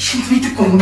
ሽንት እኮ ነው።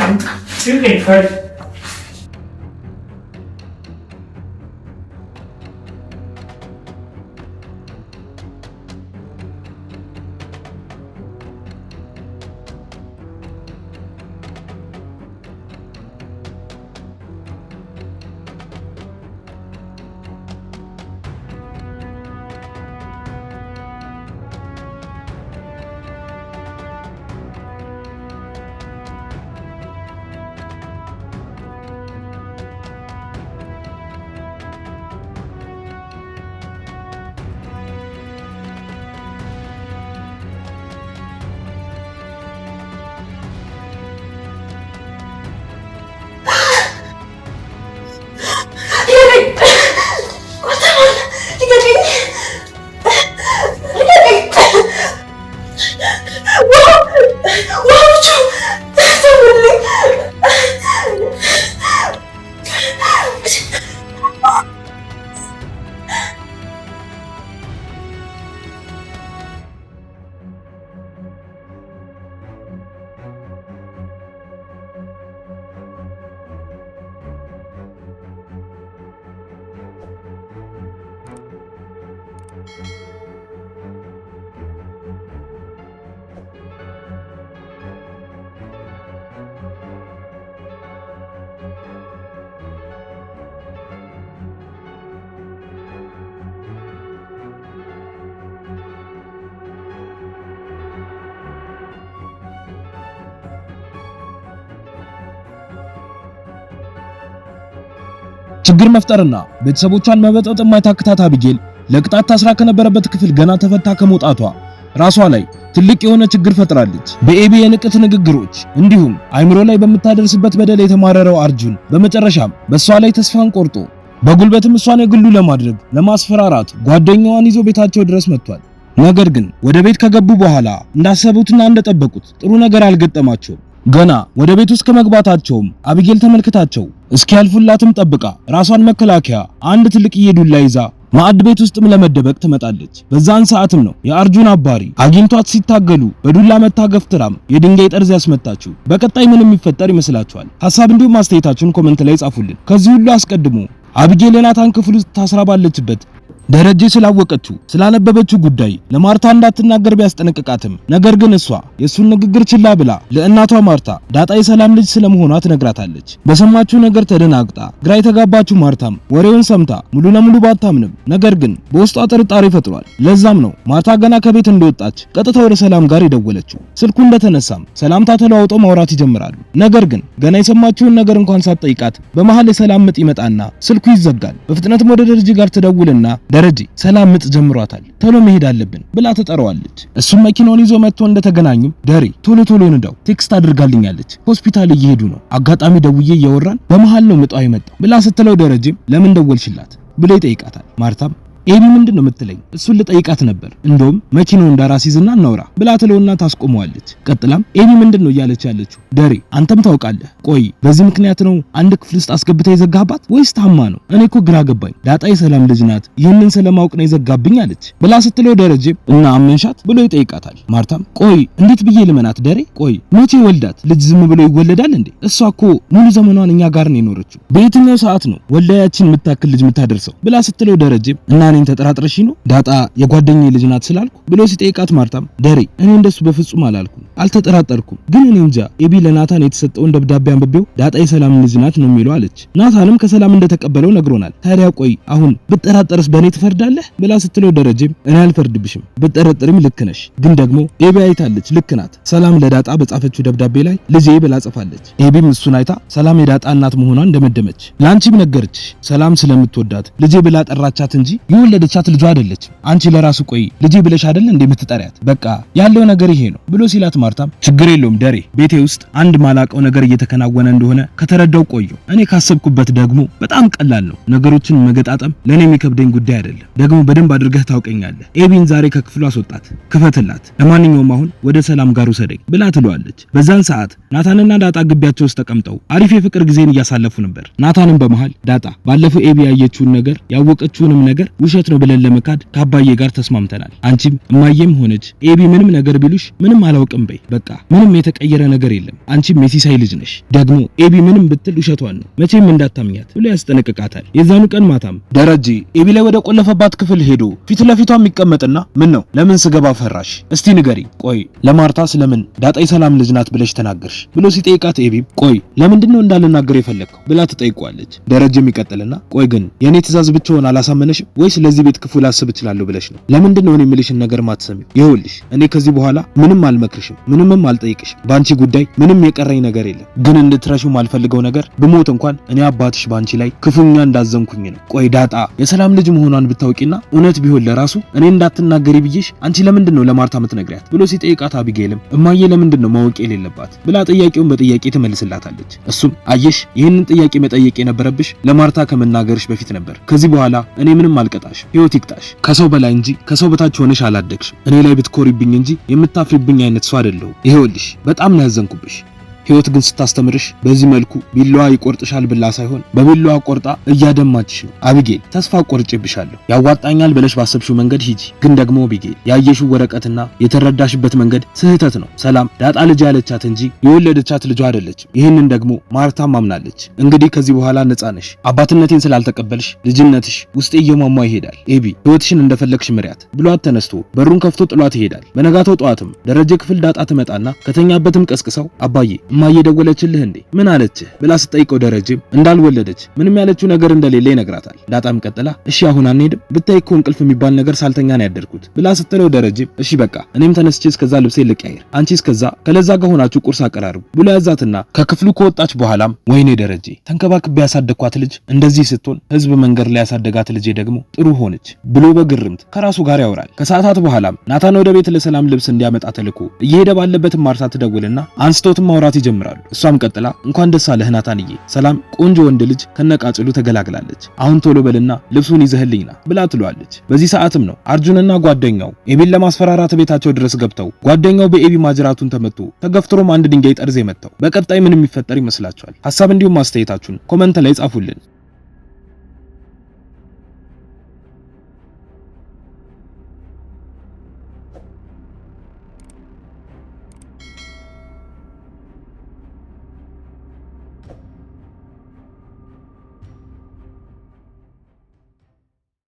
ችግር መፍጠርና ቤተሰቦቿን መበጠጥ የማይታክታት አቢጌል ለቅጣት ታስራ ከነበረበት ክፍል ገና ተፈታ ከመውጣቷ ራሷ ላይ ትልቅ የሆነ ችግር ፈጥራለች። በኤቢ የንቀት ንግግሮች እንዲሁም አይምሮ ላይ በምታደርስበት በደል የተማረረው አርጁን በመጨረሻም በሷ ላይ ተስፋን ቆርጦ በጉልበትም እሷን የግሉ ለማድረግ ለማስፈራራት ጓደኛዋን ይዞ ቤታቸው ድረስ መጥቷል። ነገር ግን ወደ ቤት ከገቡ በኋላ እንዳሰቡትና እንደጠበቁት ጥሩ ነገር አልገጠማቸውም። ገና ወደ ቤት ውስጥ ከመግባታቸውም አቢጌል ተመልክታቸው እስኪያልፉላትም ጠብቃ ራሷን መከላከያ አንድ ትልቅዬ ዱላ ይዛ ማዕድ ቤት ውስጥም ለመደበቅ ትመጣለች። በዛን ሰዓትም ነው የአርጁን አባሪ አግኝቷት ሲታገሉ በዱላ መታገፍትራም የድንጋይ ጠርዝ ያስመታችው። በቀጣይ ምን የሚፈጠር ይመስላችኋል? ሐሳብ እንዲሁም አስተያየታችሁን ኮሜንት ላይ ጻፉልን። ከዚህ ሁሉ አስቀድሞ አቢጌል የናታን ክፍል ውስጥ ታስራ ባለችበት ደረጀ ስላወቀችው ስላነበበችው ጉዳይ ለማርታ እንዳትናገር ቢያስጠነቅቃትም ነገር ግን እሷ የሱን ንግግር ችላ ብላ ለእናቷ ማርታ ዳጣ የሰላም ልጅ ስለመሆኗ ትነግራታለች። በሰማችው ነገር ተደናግጣ ግራ የተጋባችው ማርታም ወሬውን ሰምታ ሙሉ ለሙሉ ባታምንም ነገር ግን በውስጧ ጥርጣሬ ፈጥሯል። ለዛም ነው ማርታ ገና ከቤት እንደወጣች ቀጥታ ወደ ሰላም ጋር የደወለችው። ስልኩ እንደተነሳም ሰላምታ ተለዋውጠው ማውራት ይጀምራሉ። ነገር ግን ገና የሰማችውን ነገር እንኳን ሳትጠይቃት በመሃል የሰላም ምጥ ይመጣና ስልኩ ይዘጋል። በፍጥነትም ወደ ደረጀ ጋር ትደውልና ደረጀ ሰላም ምጥ ጀምሯታል ቶሎ መሄድ አለብን ብላ ተጠራዋለች። እሱም መኪናውን ይዞ መጥቶ እንደተገናኙ ደሬ ቶሎ ንዳው ቴክስት አድርጋልኛለች ሆስፒታል እየሄዱ ነው አጋጣሚ ደውዬ እያወራን በመሃል ነው ምጧ የመጣው ብላ ስትለው ደረጀም ለምን ደወልሽላት ብሎ ይጠይቃታል። ማርታም ኤቢ ምንድን ነው የምትለኝ? እሱን ልጠይቃት ነበር እንደውም መኪናው እንዳራስ ይዝና እናውራ ብላ ትለውና ታስቆመዋለች። ቀጥላም ኤቢ ምንድን ነው እያለች ያለችው ደሬ አንተም ታውቃለህ። ቆይ በዚህ ምክንያት ነው አንድ ክፍል ውስጥ አስገብታ የዘጋባት ወይስ ታማ ነው? እኔ እኮ ግራ ገባኝ። ዳጣ የሰላም ልጅ ናት ይህንን ስለማውቅ ነው የዘጋብኝ አለች ብላ ስትለው ደረጀም እና አመንሻት ብሎ ይጠይቃታል። ማርታም ቆይ እንዴት ብዬ ልመናት ደሬ? ቆይ መቼ ወልዳት ልጅ ዝም ብሎ ይወለዳል እንዴ? እሷ እኮ ሙሉ ዘመኗን እኛ ጋር ነው የኖረችው። በየትኛው ሰዓት ነው ወልዳያችን የምታክል ልጅ የምታደርሰው ብላ ስትለው ደረጀም እና እኔን ተጠራጥረሽ ነው ዳጣ የጓደኛዬ ልጅ ናት ስላልኩ ብሎ ሲጠይቃት ማርታም ደሬ እኔ እንደሱ በፍጹም አላልኩም አልተጠራጠርኩም፣ ግን እኔ እንጃ ኤቢ ለናታን የተሰጠውን ደብዳቤ አንብቤው ዳጣ የሰላም ልጅ ናት ነው የሚለው አለች። ናታንም ከሰላም እንደተቀበለው ነግሮናል። ታዲያ ቆይ አሁን ብጠራጠርስ በእኔ ትፈርዳለህ ብላ ስትለው ደረጀም እኔ አልፈርድብሽም፣ ብጠረጥርም ልክ ነሽ፣ ግን ደግሞ ኤቢ አይታለች ልክ ናት። ሰላም ለዳጣ በጻፈችው ደብዳቤ ላይ ልጄ ብላ ጽፋለች። ኤቢም እሱን አይታ ሰላም የዳጣ እናት መሆኗን እንደመደመች ላንቺም ነገረችሽ። ሰላም ስለምትወዳት ልጄ ብላ ጠራቻት እንጂ የወለደቻት ልጇ አይደለች። አንቺ ለራሱ ቆይ ልጄ ብለሽ አይደል እንደምትጠሪያት? በቃ ያለው ነገር ይሄ ነው ብሎ ሲላት ማርታም ችግር የለውም ደሬ ቤቴ ውስጥ አንድ ማላቀው ነገር እየተከናወነ እንደሆነ ከተረዳው ቆየሁ። እኔ ካሰብኩበት ደግሞ በጣም ቀላል ነው። ነገሮችን መገጣጠም ለኔ የሚከብደኝ ጉዳይ አይደለም። ደግሞ በደንብ አድርገህ ታውቀኛለህ። ኤቢን ዛሬ ከክፍሉ አስወጣት፣ ክፈትላት። ለማንኛውም አሁን ወደ ሰላም ጋር ውሰደኝ ብላ ትለዋለች። በዛን ሰዓት ናታንና ዳጣ ግቢያቸው ውስጥ ተቀምጠው አሪፍ የፍቅር ጊዜን እያሳለፉ ነበር። ናታንም በመሃል ዳጣ ባለፈው ኤቢ ያየችውን ነገር ያወቀችውንም ነገር ውሸት ነው ብለን ለመካድ ከአባዬ ጋር ተስማምተናል። አንቺም እማዬም ሆነች ኤቢ ምንም ነገር ቢሉሽ ምንም አላውቅም በይ። በቃ ምንም የተቀየረ ነገር የለም። አንቺም የሲሳይ ልጅ ነሽ። ደግሞ ኤቢ ምንም ብትል ውሸቷን ነው፣ መቼም እንዳታምኛት ብሎ ያስጠነቅቃታል። የዛኑ ቀን ማታም ደረጀ ኤቢ ላይ ወደ ቆለፈባት ክፍል ሄዶ ፊት ለፊቷ የሚቀመጥና ምን ነው ለምን ስገባ ፈራሽ? እስቲ ንገሪ። ቆይ ለማርታ ስለምን ዳጣ የሰላም ልጅ ናት ብለሽ ተናገርሽ ብሎ ሲጠይቃት ኤቢ ቆይ ለምንድነው እንዳልናገር የፈለግከው ብላ ትጠይቋለች። ደረጀም ይቀጥልና ቆይ ግን የኔ ትእዛዝ ብቻውን አላሳመነሽም ወይስ ለዚህ ቤት ክፉ ላስብ እችላለሁ ብለሽ ነው? ለምንድነው እኔ የምልሽን ነገር ማትሰሚው? ይኸውልሽ እኔ ከዚህ በኋላ ምንም አልመክርሽም፣ ምንምም አልጠይቅሽም። ባንቺ ጉዳይ ምንም የቀረኝ ነገር የለም። ግን እንድትረሺው ማልፈልገው ነገር ብሞት እንኳን እኔ አባትሽ ባንቺ ላይ ክፉኛ እንዳዘንኩኝ ነው። ቆይ ዳጣ የሰላም ልጅ መሆኗን ብታውቂና እውነት ቢሆን ለራሱ እኔ እንዳትናገሪ ብዬሽ አንቺ ለምንድነው ለማርታ ምትነግሪያት ብሎ ሲጠይቃት አቢጌልም እማዬ ለምንድነው ማወቅ የሌለባት ብላ ጥያቄውን በጥያቄ ትመልስላታለች። እሱም አየሽ ይህንን ጥያቄ መጠየቅ የነበረብሽ ለማርታ ከመናገርሽ በፊት ነበር። ከዚህ በኋላ እኔ ምንም አልቀጣሽ፣ ህይወት ይቅጣሽ። ከሰው በላይ እንጂ ከሰው በታች ሆነሽ አላደግሽም። እኔ ላይ ብትኮሪብኝ እንጂ የምታፍሪብኝ አይነት ሰው አይደለሁም። ይሄውልሽ በጣም ነው ያዘንኩብሽ። ህይወት ግን ስታስተምርሽ በዚህ መልኩ ቢላዋ ይቆርጥሻል ብላ ሳይሆን በቢላዋ ቆርጣ እያደማችሽ ነው። አቢጌል ተስፋ ቆርጬብሻለሁ። ያዋጣኛል ብለሽ ባሰብሽው መንገድ ሂጂ። ግን ደግሞ አቢጌል ያየሽው ወረቀትና የተረዳሽበት መንገድ ስህተት ነው። ሰላም ዳጣ ልጅ ያለቻት እንጂ የወለደቻት ልጇ አይደለችም። ይህንን ደግሞ ማርታ ማምናለች። እንግዲህ ከዚህ በኋላ ነፃ ነሽ። አባትነቴን ስላልተቀበልሽ ልጅነትሽ ውስጤ እየሟሟ ይሄዳል። ኤቢ ህይወትሽን እንደፈለግሽ ምሪያት ብሏት ተነስቶ በሩን ከፍቶ ጥሏት ይሄዳል። በነጋታው ጠዋትም ደረጀ ክፍል ዳጣ ትመጣና ከተኛበትም ቀስቅሰው አባዬ እማዬ ደወለችልህ እንዴ ምን አለችህ ብላ ስትጠይቀው ደረጀም እንዳልወለደች ምንም ያለችው ነገር እንደሌለ ይነግራታል። ዳጣም ቀጥላ እሺ አሁን አንሄድም ብታይ እኮ እንቅልፍ የሚባል ነገር ሳልተኛ ነው ያደርኩት ብላ ስትለው ደረጀም እሺ በቃ እኔም ተነስቼ እስከዛ ልብሴ ልቀይር፣ አንቺ እስከዛ ከለዛ ጋር ሆናችሁ ቁርስ አቀራርቡ ብሎ ያዛትና ከክፍሉ ከወጣች በኋላም ወይኔ ደረጀ ተንከባክቤ ያሳደግኳት ልጅ እንደዚህ ስትሆን ህዝብ መንገድ ላይ ያሳደጋት ልጄ ደግሞ ጥሩ ሆነች ብሎ በግርምት ከራሱ ጋር ያወራል። ከሰዓታት በኋላም ናታን ወደ ቤት ለሰላም ልብስ እንዲያመጣ ተልኮ እየሄደ ባለበት ማርታ ትደውልና አንስቶትም ማውራት ይጀምራሉ። እሷም ቀጥላ እንኳን ደስ አለህ ናታንዬ፣ ሰላም ቆንጆ ወንድ ልጅ ከነቃጭሉ ተገላግላለች፣ አሁን ቶሎ በልና ልብሱን ይዘህልኝና ብላ ትሏለች። በዚህ ሰዓትም ነው አርጁንና ጓደኛው ኤቢን ለማስፈራራት ቤታቸው ድረስ ገብተው ጓደኛው በኤቢ ማጅራቱን ተመቶ ተገፍትሮም አንድ ድንጋይ ጠርዝ የመታው። በቀጣይ ምን የሚፈጠር ይመስላችኋል? ሐሳብ እንዲሁም ማስተያየታችሁን ኮመንት ላይ ጻፉልን።